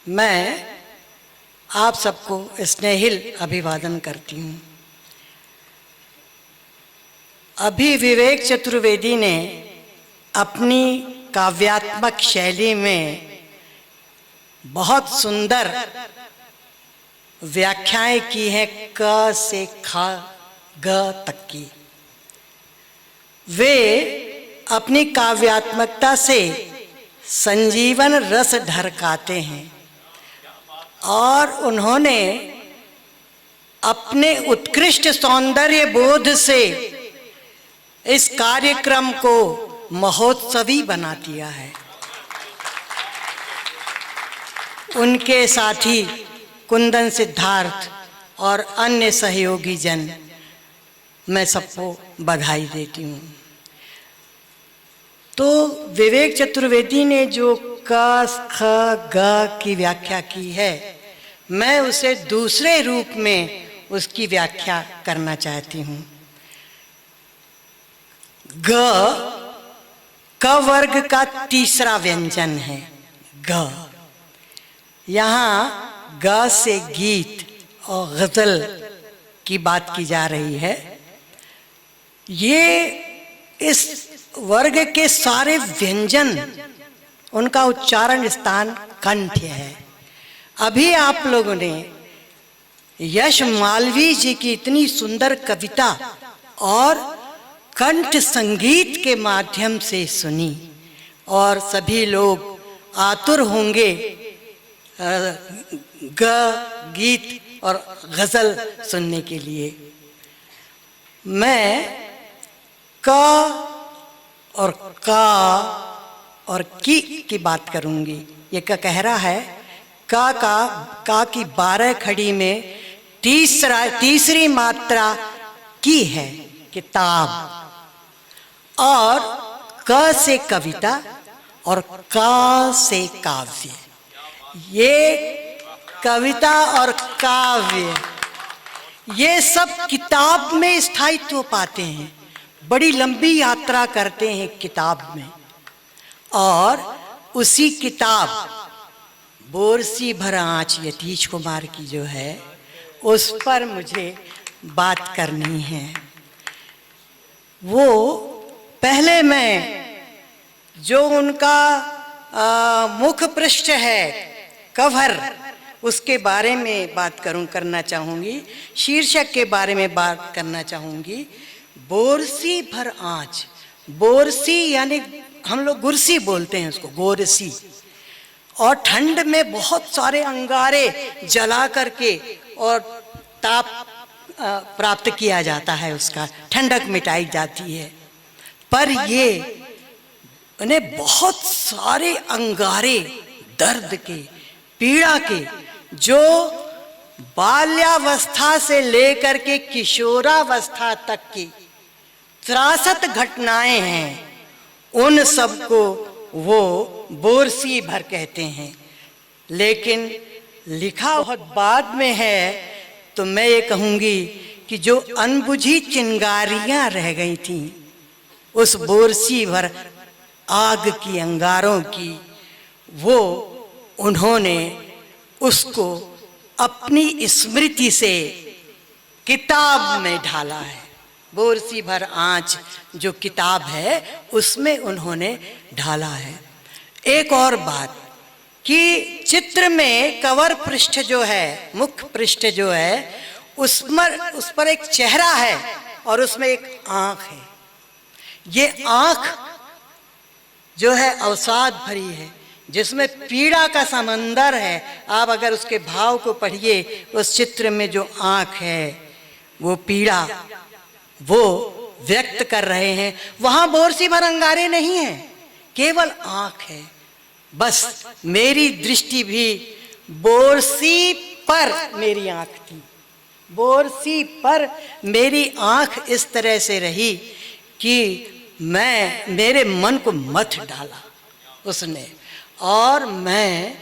मैं आप सबको स्नेहिल अभिवादन करती हूँ। अभी विवेक चतुर्वेदी ने अपनी काव्यात्मक शैली में बहुत सुंदर व्याख्याएं की हैं क से ख ग तक की। वे अपनी काव्यात्मकता से संजीवन रस ढरकाते हैं और उन्होंने अपने उत्कृष्ट सौंदर्य बोध से इस कार्यक्रम को महोत्सवी बना दिया है। उनके साथी कुंदन सिद्धार्थ और अन्य सहयोगी जन, मैं सबको बधाई देती हूँ। तो विवेक चतुर्वेदी ने जो क ख ग की व्याख्या की है, मैं उसे दूसरे रूप में उसकी व्याख्या करना चाहती हूँ। ग क वर्ग का तीसरा व्यंजन है ग। यहाँ ग से गीत और गजल की बात की जा रही है। ये इस वर्ग के सारे व्यंजन, उनका उच्चारण स्थान कंठ है। अभी आप लोगों ने यश मालवीय जी की इतनी सुंदर कविता और कंठ संगीत के माध्यम से सुनी और सभी लोग आतुर होंगे गीत और गजल सुनने के लिए। मैं क और का और की बात करूंगी। ये कह रहा है का की 12 खड़ी में तीसरी मात्रा की है किताब, और क से कविता और का से काव्य। ये कविता और काव्य ये सब किताब में स्थायित्व पाते हैं, बड़ी लंबी यात्रा करते हैं किताब में। और उसी किताब बोरसी भर आँच यतीश कुमार की जो है, उस पर मुझे बात करनी है। वो पहले मैं जो उनका मुख पृष्ठ है, कवर, उसके बारे में बात करना चाहूँगी। शीर्षक के बारे में बात करना चाहूँगी। बोरसी भर आँच। बोरसी यानी हम लोग गुरसी बोलते हैं उसको, गोरसी। और ठंड में बहुत सारे अंगारे जला करके और ताप प्राप्त किया जाता है, उसका ठंडक मिटाई जाती है। पर ये उन्हें बहुत सारे अंगारे दर्द के, पीड़ा के, जो बाल्यावस्था से लेकर के किशोरावस्था तक की त्रासत घटनाएं हैं, उन सबको वो बोरसी भर कहते हैं। लेकिन लिखा बहुत बाद में है, तो मैं ये कहूँगी कि जो अनबुझी चिंगारियां रह गई थीं उस बोरसी भर आग की, अंगारों की, वो उन्होंने उसको अपनी स्मृति से किताब में ढाला है। बोरसी भर आँच जो किताब है, उसमें उन्होंने ढाला है। एक और बात कि चित्र में कवर पृष्ठ जो है, मुख्य पृष्ठ जो है, उस पर एक चेहरा है और उसमें एक आँख है। ये आँख जो है अवसाद भरी है, जिसमें पीड़ा का समंदर है। आप अगर उसके भाव को पढ़िए, उस चित्र में जो आँख है, वो पीड़ा वो व्यक्त कर रहे हैं। वहाँ बोरसी भर अंगारे नहीं है, केवल आँख है। बस मेरी दृष्टि भी बोरसी पर मेरी आँख थी। बोरसी पर मेरी आँख इस तरह से रही कि मेरे मन को मथ डाला उसने, और मैं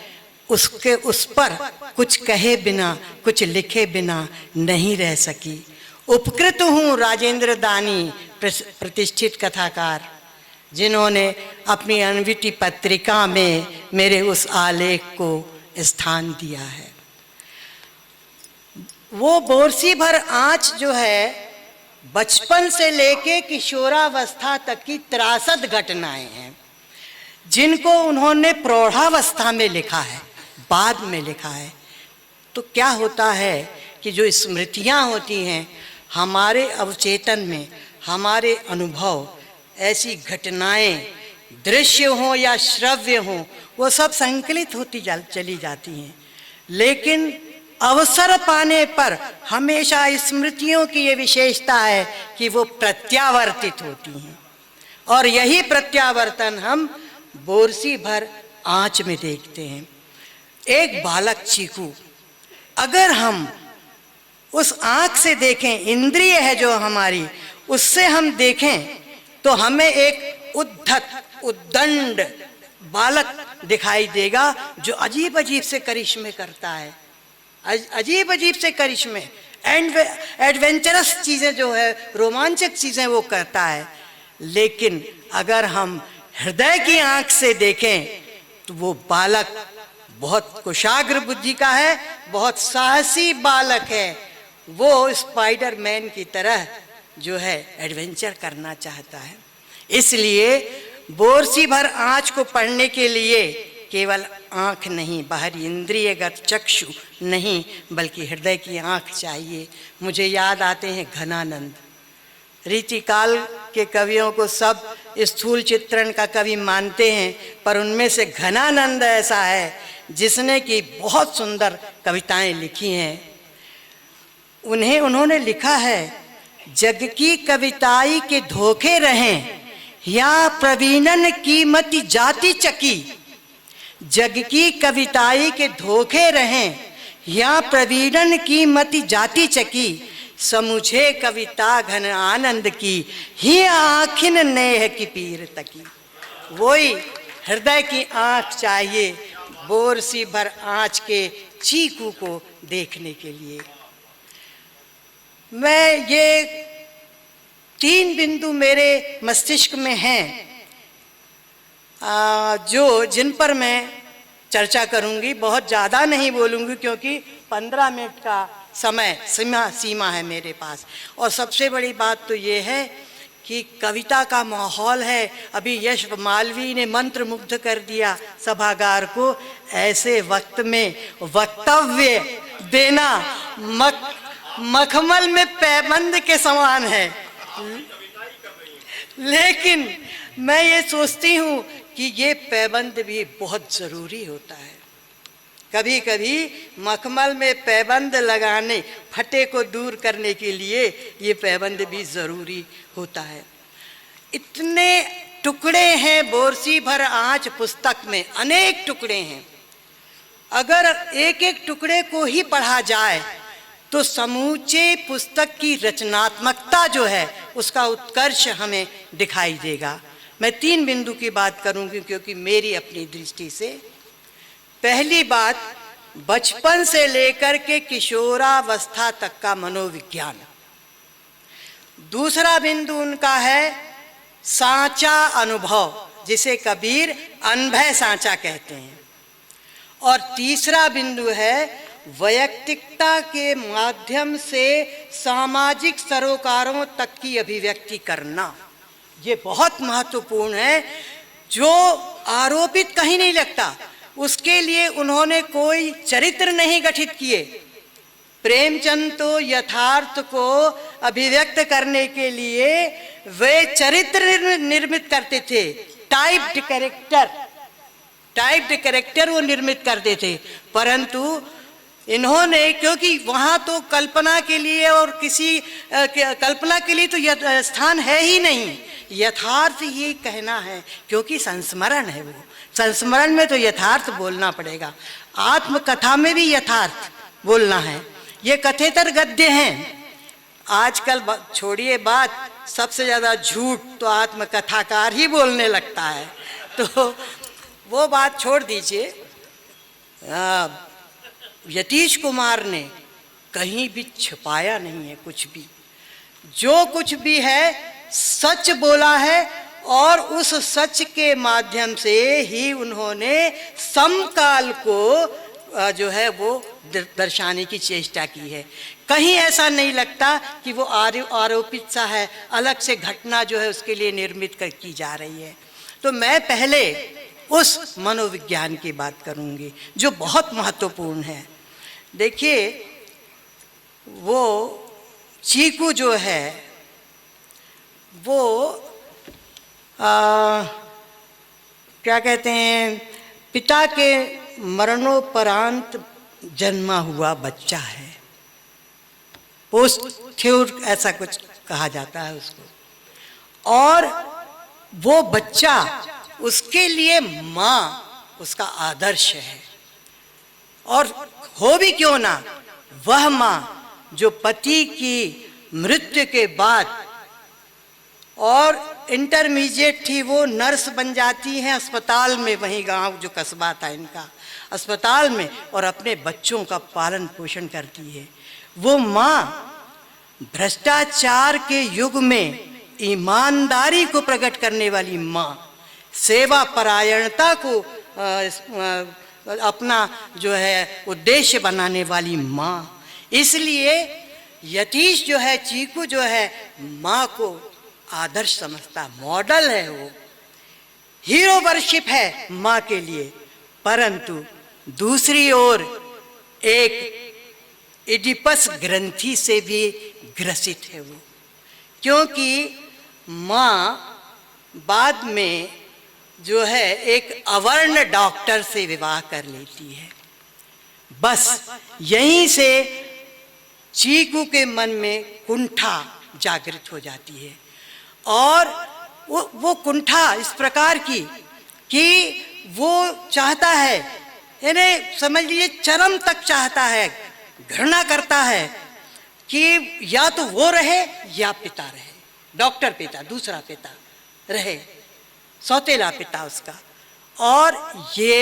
उस पर कुछ कहे बिना, कुछ लिखे बिना नहीं रह सकी। उपकृत हूँ राजेंद्र दानी, प्रतिष्ठित कथाकार, जिन्होंने अपनी अनविटी पत्रिका में मेरे उस आलेख को स्थान दिया है। वो बोरसी भर आँच जो है बचपन से लेके किशोरावस्था तक की 63 घटनाएं हैं, जिनको उन्होंने प्रौढ़ावस्था में लिखा है, बाद में लिखा है। तो क्या होता है कि जो स्मृतियां होती हैं हमारे अवचेतन में, हमारे अनुभव, ऐसी घटनाएं दृश्य हों या श्रव्य हों, वो सब संकलित होती चली जाती हैं। लेकिन अवसर पाने पर हमेशा स्मृतियों की ये विशेषता है कि वो प्रत्यावर्तित होती हैं, और यही प्रत्यावर्तन हम बोरसी भर आँच में देखते हैं। एक बालक चीकू, अगर हम उस आँख से देखें, इंद्रिय है जो हमारी, उससे हम देखें तो हमें एक उद्धत, उद्दंड बालक दिखाई देगा जो अजीब अजीब से करिश्मे करता है, अजीब अजीब से करिश्मे, एडवेंचरस चीज़ें जो है, रोमांचक चीज़ें वो करता है। लेकिन अगर हम हृदय की आंख से देखें तो वो बालक बहुत कुशाग्र बुद्धि का है, बहुत साहसी बालक है। वो स्पाइडरमैन की तरह जो है एडवेंचर करना चाहता है। इसलिए बोरसी भर आँच को पढ़ने के लिए केवल आँख नहीं, बाहरी इंद्रियगत चक्षु नहीं, बल्कि हृदय की आँख चाहिए। मुझे याद आते हैं घनानंद। रीतिकाल के कवियों को सब स्थूल चित्रण का कवि मानते हैं, पर उनमें से घनानंद ऐसा है जिसने कि बहुत सुंदर कविताएं लिखी हैं। उन्होंने लिखा है, जग की कविताई के धोखे रहें या प्रवीणन की मति जाति चकी, जग की कविताई के धोखे रहें या प्रवीणन की मति जाति चकी, समुझे कविता घन आनंद की ही आँखिन नेह की पीर तकी। वही हृदय की आँख चाहिए बोरसी भर आँच के चीकू को देखने के लिए। मैं ये 3 बिंदु मेरे मस्तिष्क में हैं जिन पर मैं चर्चा करूंगी। बहुत ज़्यादा नहीं बोलूंगी क्योंकि 15 मिनट का समय सीमा है मेरे पास। और सबसे बड़ी बात तो ये है कि कविता का माहौल है। अभी यश मालवीय ने मंत्र मुग्ध कर दिया सभागार को। ऐसे वक्त में वक्तव्य देना मखमल में पैबंद के समान है। लेकिन मैं ये सोचती हूँ कि ये पैबंद भी बहुत ज़रूरी होता है। कभी कभी मखमल में पैबंद लगाने, फटे को दूर करने के लिए ये पैबंद भी ज़रूरी होता है। इतने टुकड़े हैं बोरसी भर आँच पुस्तक में, अनेक टुकड़े हैं। अगर एक एक टुकड़े को ही पढ़ा जाए तो समूचे पुस्तक की रचनात्मकता जो है उसका उत्कर्ष हमें दिखाई देगा। मैं 3 बिंदु की बात करूंगी क्योंकि मेरी अपनी दृष्टि से। पहली बात, बचपन से लेकर के किशोरावस्था तक का मनोविज्ञान। दूसरा बिंदु उनका है सांचा अनुभव, जिसे कबीर अनभय सांचा कहते हैं। और तीसरा बिंदु है वैयक्तिकता के माध्यम से सामाजिक सरोकारों तक की अभिव्यक्ति करना। ये बहुत महत्वपूर्ण है, जो आरोपित कहीं नहीं लगता। उसके लिए उन्होंने कोई चरित्र नहीं गठित किए। प्रेमचंद तो यथार्थ को अभिव्यक्त करने के लिए वे चरित्र निर्मित करते थे, टाइप्ड कैरेक्टर वो निर्मित करते थे। परंतु इन्होंने, क्योंकि वहाँ तो कल्पना के लिए और किसी कल्पना के लिए तो स्थान है ही नहीं, यथार्थ ही कहना है, क्योंकि संस्मरण है। वो संस्मरण में तो यथार्थ बोलना पड़ेगा। आत्मकथा में भी यथार्थ बोलना है। ये कथेतर गद्य हैं। आजकल छोड़िए बात, सबसे ज़्यादा झूठ तो आत्मकथाकार ही बोलने लगता है, तो वो बात छोड़ दीजिए। यतीश कुमार ने कहीं भी छिपाया नहीं है कुछ भी। जो कुछ भी है सच बोला है, और उस सच के माध्यम से ही उन्होंने समकाल को जो है वो दर्शाने की चेष्टा की है। कहीं ऐसा नहीं लगता कि वो आरोपित सा है, अलग से घटना जो है उसके लिए निर्मित की जा रही है। तो मैं पहले उस मनोविज्ञान की बात करूंगी जो बहुत महत्वपूर्ण है। देखिए, वो चीकू जो है वो क्या कहते हैं, पिता के मरणोपरांत जन्मा हुआ बच्चा है, पोस्ट्यूर ऐसा कुछ कहा जाता है उसको। और वो बच्चा, उसके लिए माँ उसका आदर्श है। और हो भी क्यों ना, वह माँ जो पति की मृत्यु के बाद, और इंटरमीडिएट थी, वो नर्स बन जाती हैं अस्पताल में, वहीं गांव जो कस्बा था इनका, अस्पताल में, और अपने बच्चों का पालन पोषण करती है। वो माँ भ्रष्टाचार के युग में ईमानदारी को प्रकट करने वाली माँ, सेवा परायणता को अपना जो है उद्देश्य बनाने वाली माँ। इसलिए यतीश जो है, चीकू जो है, माँ को आदर्श समझता, मॉडल है, वो हीरो वर्शिप है माँ के लिए। परंतु दूसरी ओर एक इडिपस ग्रंथि से भी ग्रसित है वो, क्योंकि माँ बाद में जो है एक अवर्ण डॉक्टर से विवाह कर लेती है। बस यहीं से चीकू के मन में कुंठा जागृत हो जाती है। और वो कुंठा इस प्रकार की कि वो चाहता है, यानी समझ लीजिए चरम तक चाहता है, घृणा करता है कि या तो वो रहे या पिता रहे, डॉक्टर पिता, दूसरा पिता रहे, सौतेला पिता उसका। और ये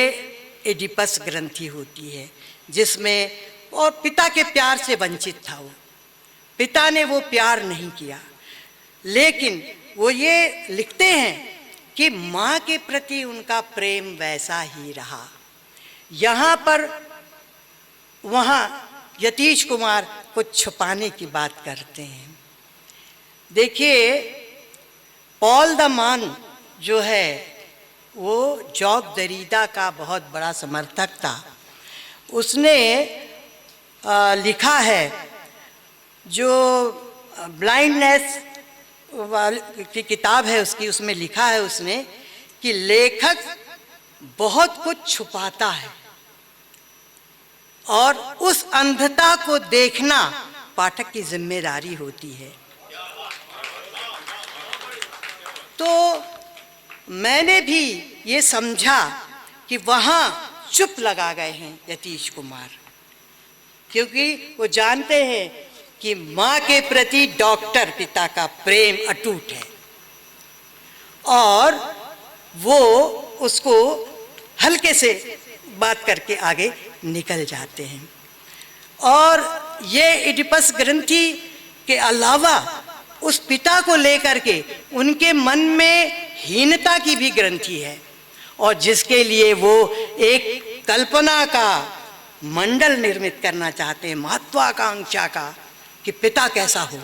एडिपस ग्रंथि होती है जिसमें, और पिता के प्यार से वंचित था वो, पिता ने वो प्यार नहीं किया। लेकिन वो ये लिखते हैं कि माँ के प्रति उनका प्रेम वैसा ही रहा। यहाँ पर वहाँ यतीश कुमार कुछ छुपाने की बात करते हैं। देखिए, पॉल द मान जो है वो जॉब दरीदा का बहुत बड़ा समर्थक था। उसने लिखा है, जो ब्लाइंडनेस की किताब है उसकी, उसमें लिखा है उसने कि लेखक बहुत कुछ छुपाता है और उस अंधता को देखना पाठक की जिम्मेदारी होती है। तो मैंने भी ये समझा कि वहाँ चुप लगा गए हैं यतीश कुमार, क्योंकि वो जानते हैं कि माँ के प्रति डॉक्टर पिता का प्रेम अटूट है और वो उसको हल्के से बात करके आगे निकल जाते हैं। और ये इडिपस ग्रंथि के अलावा उस पिता को लेकर के उनके मन में हीनता की भी ग्रंथि है, और जिसके लिए वो एक कल्पना का मंडल निर्मित करना चाहते हैं, महत्वाकांक्षा का, कि पिता कैसा हो।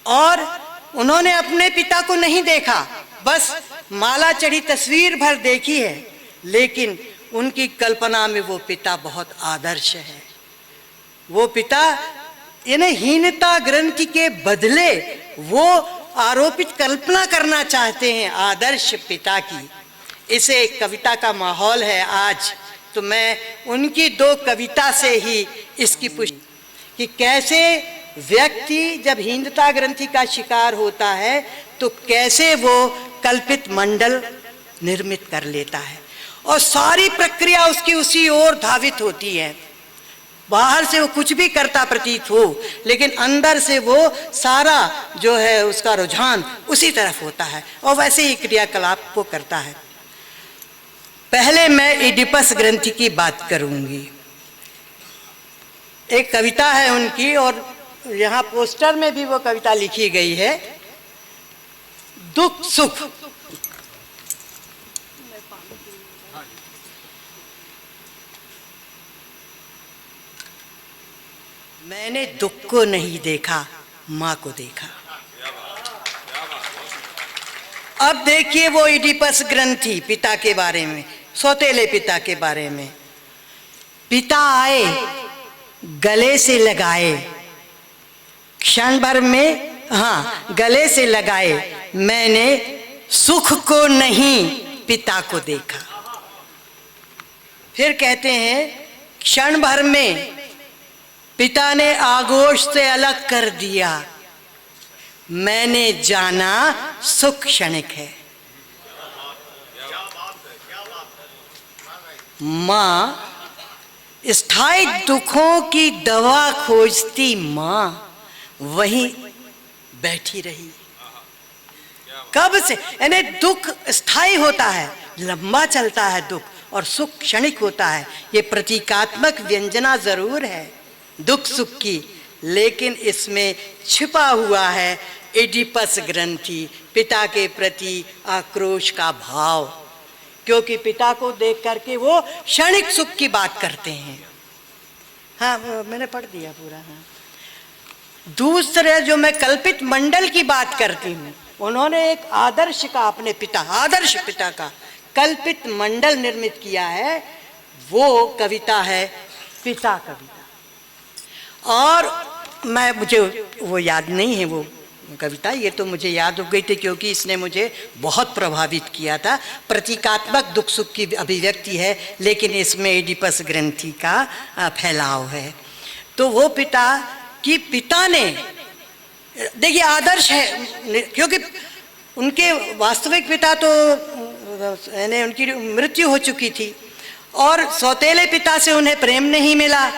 और उन्होंने अपने पिता को नहीं देखा, बस माला चढ़ी तस्वीर भर देखी है, लेकिन उनकी कल्पना में वो पिता बहुत आदर्श है। वो पिता इन्हें हीनता ग्रंथि के बदले वो आरोपित कल्पना करना चाहते हैं आदर्श पिता की। इसे कविता का माहौल है आज, तो मैं उनकी दो कविता से ही इसकी पुष्टि कि कैसे व्यक्ति जब हीनता ग्रंथि का शिकार होता है तो कैसे वो कल्पित मंडल निर्मित कर लेता है, और सारी प्रक्रिया उसकी उसी ओर धावित होती है। बाहर से वो कुछ भी करता प्रतीत हो, लेकिन अंदर से वो सारा जो है उसका रुझान उसी तरफ होता है और वैसे ही क्रियाकलाप को करता है। पहले मैं इडिपस ग्रंथि की बात करूंगी। एक कविता है उनकी, और यहाँ पोस्टर में भी वो कविता लिखी गई है, दुख सुख। मैंने दुख को नहीं देखा, माँ को देखा। अब देखिए वो इडिपस ग्रंथि पिता के बारे में, सौतेले पिता के बारे में। पिता आए, गले से लगाए, क्षण भर में, हाँ, गले से लगाए, मैंने सुख को नहीं पिता को देखा। फिर कहते हैं क्षण भर में पिता ने आगोश से अलग कर दिया, मैंने जाना सुख क्षणिक है। माँ स्थायी दुखों की दवा खोजती माँ वहीं बैठी रही। कब से? यानी दुख स्थायी होता है, लंबा चलता है दुख, और सुख क्षणिक होता है। ये प्रतीकात्मक व्यंजना जरूर है दुख सुख की, लेकिन इसमें छिपा हुआ है इडिपस ग्रंथि, पिता के प्रति आक्रोश का भाव, क्योंकि पिता को देख करके वो क्षणिक सुख की बात करते हैं। हाँ, मैंने पढ़ दिया पूरा। हाँ, दूसरे जो मैं कल्पित मंडल की बात करती हूँ, उन्होंने एक आदर्श का, अपने पिता, आदर्श पिता का कल्पित मंडल निर्मित किया है। वो कविता है पिता कविता। और मुझे वो याद नहीं है वो कविता, ये तो मुझे याद हो गई थी क्योंकि इसने मुझे बहुत प्रभावित किया था। प्रतीकात्मक दुख सुख की अभिव्यक्ति है, लेकिन इसमें इडिपस ग्रंथि का फैलाव है। तो वो पिता ने, देखिए आदर्श है, क्योंकि उनके वास्तविक पिता तो यानी उनकी मृत्यु हो चुकी थी और सौतेले पिता से उन्हें प्रेम नहीं मिला।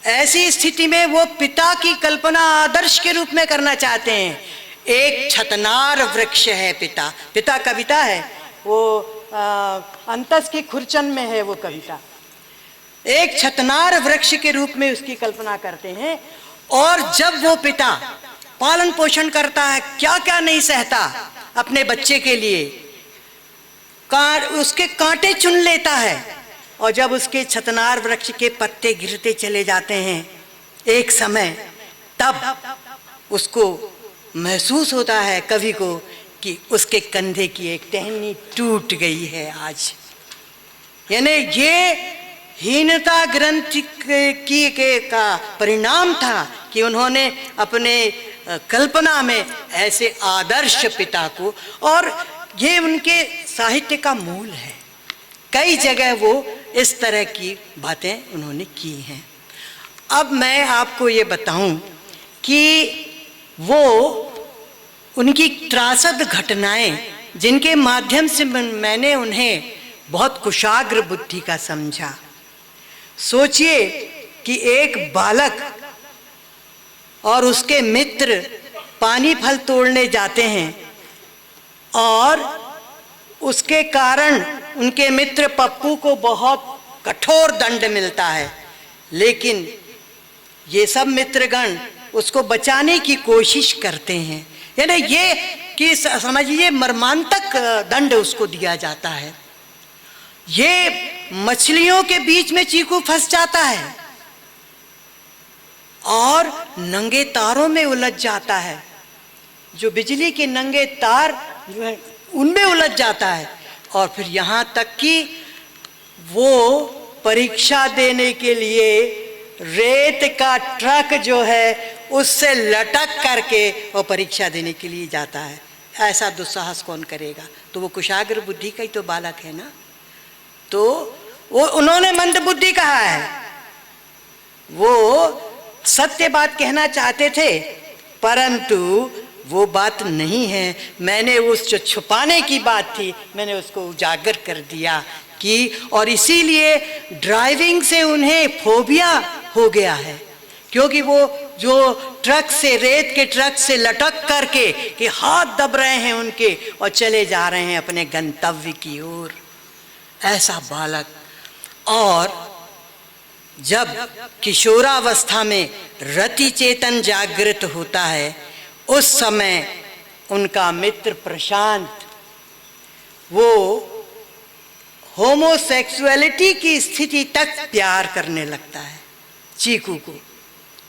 ऐसी स्थिति में वो पिता की कल्पना आदर्श के रूप में करना चाहते हैं। एक छतनार वृक्ष है पिता, पिता कविता है, वो अंतस की खुरचन में है वो कविता। एक छतनार वृक्ष के रूप में उसकी कल्पना करते हैं। और जब वो पिता पालन पोषण करता है, क्या क्या नहीं सहता अपने बच्चे के लिए, उसके कांटे चुन लेता है, और जब उसके छतनार वृक्ष के पत्ते गिरते चले जाते हैं एक समय, तब उसको महसूस होता है कवि को कि उसके कंधे की एक टहनी टूट गई है आज। यानी ये हीनता ग्रंथि का परिणाम था कि उन्होंने अपने कल्पना में ऐसे आदर्श पिता को, और ये उनके साहित्य का मूल है। कई जगह वो इस तरह की बातें उन्होंने की हैं। अब मैं आपको ये बताऊं कि वो उनकी त्रासद घटनाएं, जिनके माध्यम से मैंने उन्हें बहुत कुशाग्र बुद्धि का समझा। सोचिए कि एक बालक और उसके मित्र पानी फल तोड़ने जाते हैं और उसके कारण उनके मित्र पप्पू को बहुत कठोर दंड मिलता है, लेकिन ये सब मित्रगण उसको बचाने की कोशिश करते हैं। यानी ये कि समझिए मर्मांतक दंड उसको दिया जाता है। ये मछलियों के बीच में चीकू फंस जाता है और नंगे तारों में उलझ जाता है, जो बिजली के नंगे तार जो है उनमें उलझ जाता है। और फिर यहाँ तक कि वो परीक्षा देने के लिए रेत का ट्रक जो है उससे लटक करके वो परीक्षा देने के लिए जाता है। ऐसा दुस्साहस कौन करेगा? तो वो कुशाग्र बुद्धि का ही तो बालक है ना। तो वो उन्होंने मंद बुद्धि कहा है, वो सत्य बात कहना चाहते थे, परंतु वो बात नहीं है। मैंने उस जो छुपाने की बात थी, मैंने उसको उजागर कर दिया कि, और इसीलिए ड्राइविंग से उन्हें फोबिया हो गया है, क्योंकि वो जो ट्रक से, रेत के ट्रक से लटक करके कि हाथ दब रहे हैं उनके और चले जा रहे हैं अपने गंतव्य की ओर, ऐसा बालक। और जब किशोरावस्था में रति चेतन जागृत होता है, उस समय उनका मित्र प्रशांत वो होमोसेक्सुअलिटी की स्थिति तक प्यार करने लगता है चीकू को।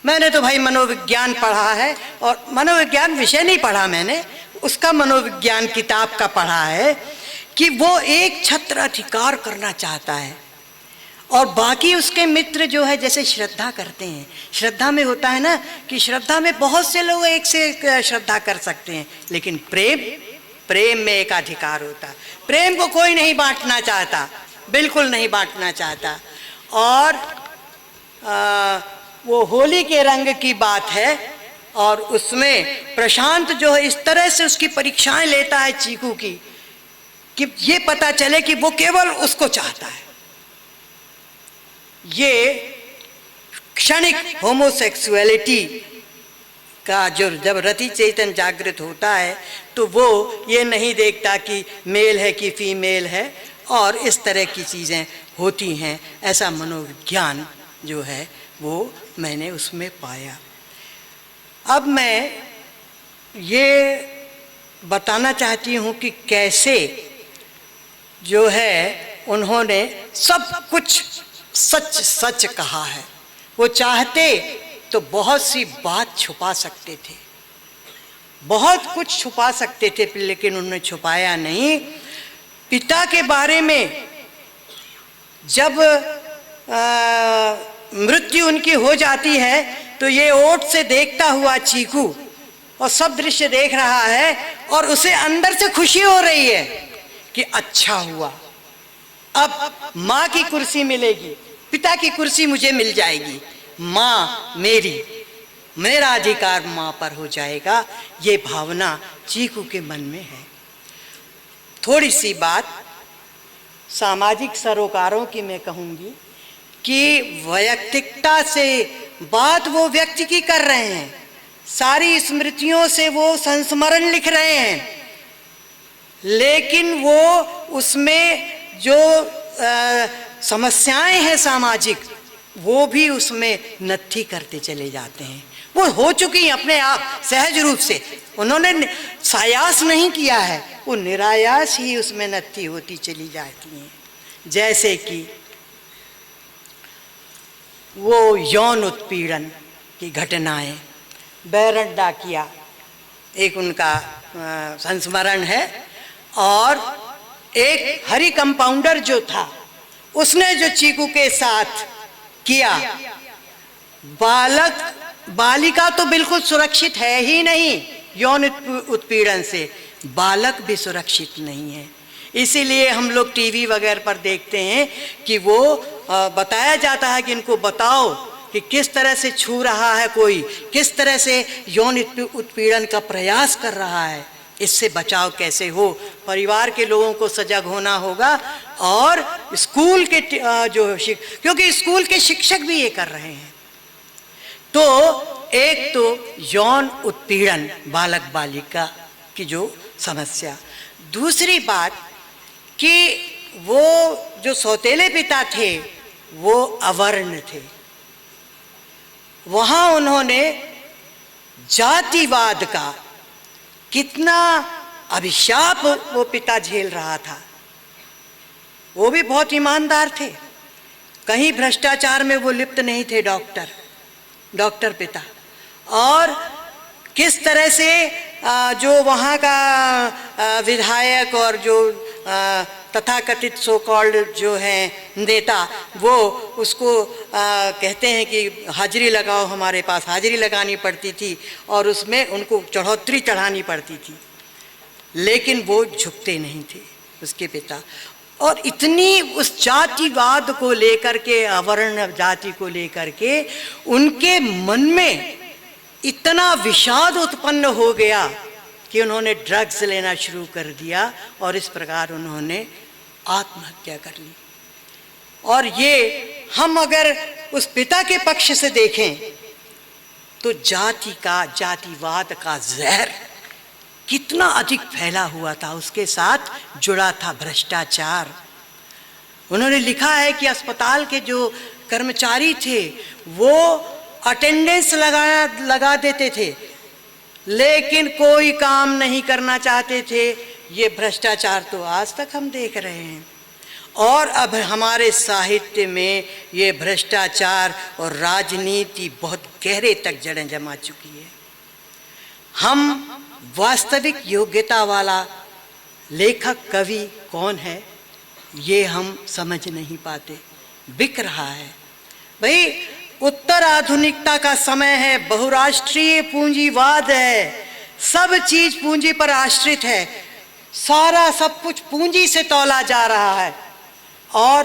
मैंने तो भाई मनोविज्ञान पढ़ा है, और मनोविज्ञान विषय नहीं पढ़ा मैंने, उसका मनोविज्ञान किताब का पढ़ा है कि वो एक छत्र अधिकार करना चाहता है और बाकी उसके मित्र जो है जैसे श्रद्धा करते हैं। श्रद्धा में होता है ना कि श्रद्धा में बहुत से लोग एक से एक श्रद्धा कर सकते हैं, लेकिन प्रेम में एक अधिकार होता है। प्रेम को कोई नहीं बांटना चाहता, बिल्कुल नहीं बांटना चाहता। और वो होली के रंग की बात है, और उसमें प्रशांत जो है इस तरह से उसकी परीक्षाएं लेता है चीकू की कि ये पता चले कि वो केवल उसको चाहता है। ये क्षणिक होमोसेक्सुअलिटी का जो जब रति चेतन जागृत होता है तो वो ये नहीं देखता कि मेल है कि फीमेल है, और इस तरह की चीज़ें होती हैं। ऐसा मनोविज्ञान जो है वो मैंने उसमें पाया। अब मैं ये बताना चाहती हूँ कि कैसे जो है उन्होंने सब कुछ सच सच कहा है। वो चाहते तो बहुत सी बात छुपा सकते थे, बहुत कुछ छुपा सकते थे, लेकिन उन्होंने छुपाया नहीं। पिता के बारे में जब मृत्यु उनकी हो जाती है तो ये ओट से देखता हुआ चीकू और सब दृश्य देख रहा है और उसे अंदर से खुशी हो रही है कि अच्छा हुआ, अब माँ की कुर्सी मिलेगी, पिता की कुर्सी मुझे मिल जाएगी, माँ मेरा अधिकार माँ पर हो जाएगा। ये भावना चीकू के मन में है। थोड़ी सी बात सामाजिक सरोकारों की मैं कहूँगी कि वैयक्तिकता से बात वो व्यक्ति की कर रहे हैं, सारी स्मृतियों से वो संस्मरण लिख रहे हैं, लेकिन वो उसमें जो समस्याएं हैं सामाजिक वो भी उसमें नत्थी करते चले जाते हैं। वो हो चुकी हैं अपने आप सहज रूप से, उन्होंने सायास नहीं किया है, वो निरायास ही उसमें नत्थी होती चली जाती हैं। जैसे कि वो यौन उत्पीड़न की घटनाएं, बैरन डाकिया एक उनका संस्मरण है, और एक हरी कंपाउंडर जो था उसने जो चीकू के साथ किया, बालिका तो बिल्कुल सुरक्षित है ही नहीं यौन उत्पीड़न से, बालक भी सुरक्षित नहीं है। इसीलिए हम लोग टीवी वगैरह पर देखते हैं कि वो बताया जाता है कि इनको बताओ कि किस तरह से छू रहा है कोई, किस तरह से यौन उत्पीड़न का प्रयास कर रहा है, इससे बचाव कैसे हो। परिवार के लोगों को सजग होना होगा, और स्कूल के क्योंकि स्कूल के शिक्षक भी ये कर रहे हैं। तो एक तो यौन उत्पीड़न बालक बालिका की जो समस्या, दूसरी बात कि वो जो सौतेले पिता थे वो अवर्ण थे, वहाँ उन्होंने जातिवाद का कितना अभिशाप वो पिता झेल रहा था। वो भी बहुत ईमानदार थे, कहीं भ्रष्टाचार में वो लिप्त नहीं थे, डॉक्टर पिता। और किस तरह से जो वहाँ का विधायक और जो तथाकथित सो कॉल्ड जो है नेता, वो उसको कहते हैं कि हाजिरी लगाओ, हमारे पास हाजिरी लगानी पड़ती थी और उसमें उनको चढ़ोतरी चढ़ानी पड़ती थी, लेकिन वो झुकते नहीं थे उसके पिता। और इतनी उस जातिवाद को लेकर के, अवर्ण जाति को लेकर के उनके मन में इतना विषाद उत्पन्न हो गया कि उन्होंने ड्रग्स लेना शुरू कर दिया और इस प्रकार उन्होंने आत्महत्या कर ली। और ये हम अगर उस पिता के पक्ष से देखें तो जातिवाद का जहर कितना अधिक फैला हुआ था, उसके साथ जुड़ा था भ्रष्टाचार। उन्होंने लिखा है कि अस्पताल के जो कर्मचारी थे वो अटेंडेंस लगा देते थे, लेकिन कोई काम नहीं करना चाहते थे। ये भ्रष्टाचार तो आज तक हम देख रहे हैं। और अब हमारे साहित्य में ये भ्रष्टाचार और राजनीति बहुत गहरे तक जड़ें जमा चुकी है। हम वास्तविक योग्यता वाला लेखक कवि कौन है ये हम समझ नहीं पाते, बिक रहा है। भाई उत्तर आधुनिकता का समय है, बहुराष्ट्रीय पूंजीवाद है, सब चीज पूंजी पर आश्रित है, सारा सब कुछ पूंजी से तौला जा रहा है और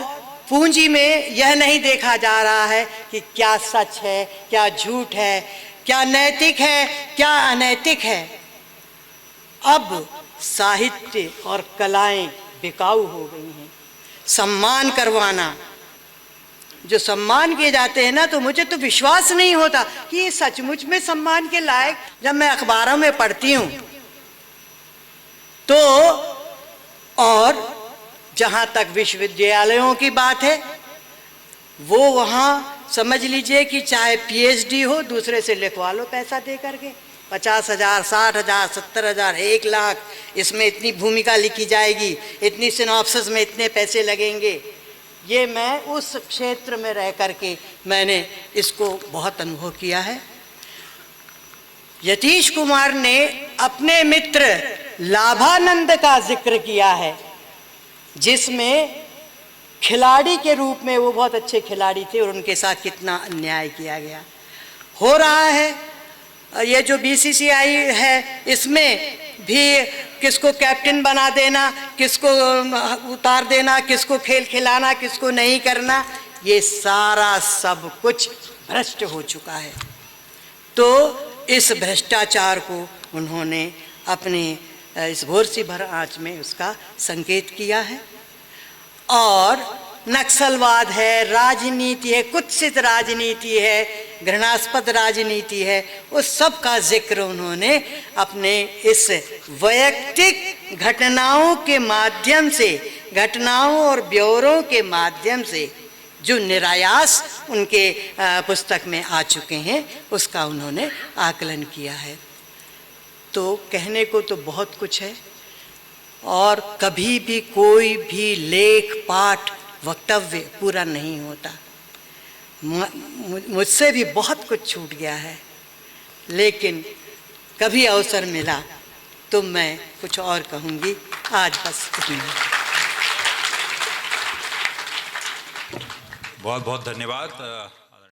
पूंजी में यह नहीं देखा जा रहा है कि क्या सच है, क्या झूठ है, क्या नैतिक है, क्या अनैतिक है। अब साहित्य और कलाएं बिकाऊ हो गई हैं। सम्मान करवाना, जो सम्मान किए जाते हैं ना, तो मुझे तो विश्वास नहीं होता कि ये सचमुच में सम्मान के लायक। जब मैं अखबारों में पढ़ती हूँ तो, और जहाँ तक विश्वविद्यालयों की बात है, वो वहाँ समझ लीजिए कि चाहे पीएचडी हो, दूसरे से लिखवा लो पैसा दे करके, 50,000, 60,000, 70,000, 1 लाख, इसमें इतनी भूमिका लिखी जाएगी, इतनी सिनॉप्सिस में इतने पैसे लगेंगे। ये मैं उस क्षेत्र में रह करके मैंने इसको बहुत अनुभव किया है। यतीश कुमार ने अपने मित्र लाभानंद का जिक्र किया है, जिसमें खिलाड़ी के रूप में वो बहुत अच्छे खिलाड़ी थे और उनके साथ कितना अन्याय किया गया। हो रहा है ये जो बीसीसीआई है, इसमें भी किसको कैप्टन बना देना, किसको उतार देना, किसको खेल खिलाना, किसको नहीं करना, ये सारा सब कुछ भ्रष्ट हो चुका है। तो इस भ्रष्टाचार को उन्होंने अपने इस घोर सी भर आँच में उसका संकेत किया है। और नक्सलवाद है, राजनीति है, कुत्सित राजनीति है, घृणास्पद राजनीति है, उस सब का जिक्र उन्होंने अपने इस वैयक्तिक घटनाओं के माध्यम से, घटनाओं और ब्यौरों के माध्यम से जो निरायास उनके पुस्तक में आ चुके हैं, उसका उन्होंने आकलन किया है। तो कहने को तो बहुत कुछ है और कभी भी कोई भी लेख, पाठ, वक्तव्य पूरा नहीं होता। मुझसे भी बहुत कुछ छूट गया है, लेकिन कभी अवसर मिला तो मैं कुछ और कहूँगी। आज बस इतना। बहुत बहुत धन्यवाद।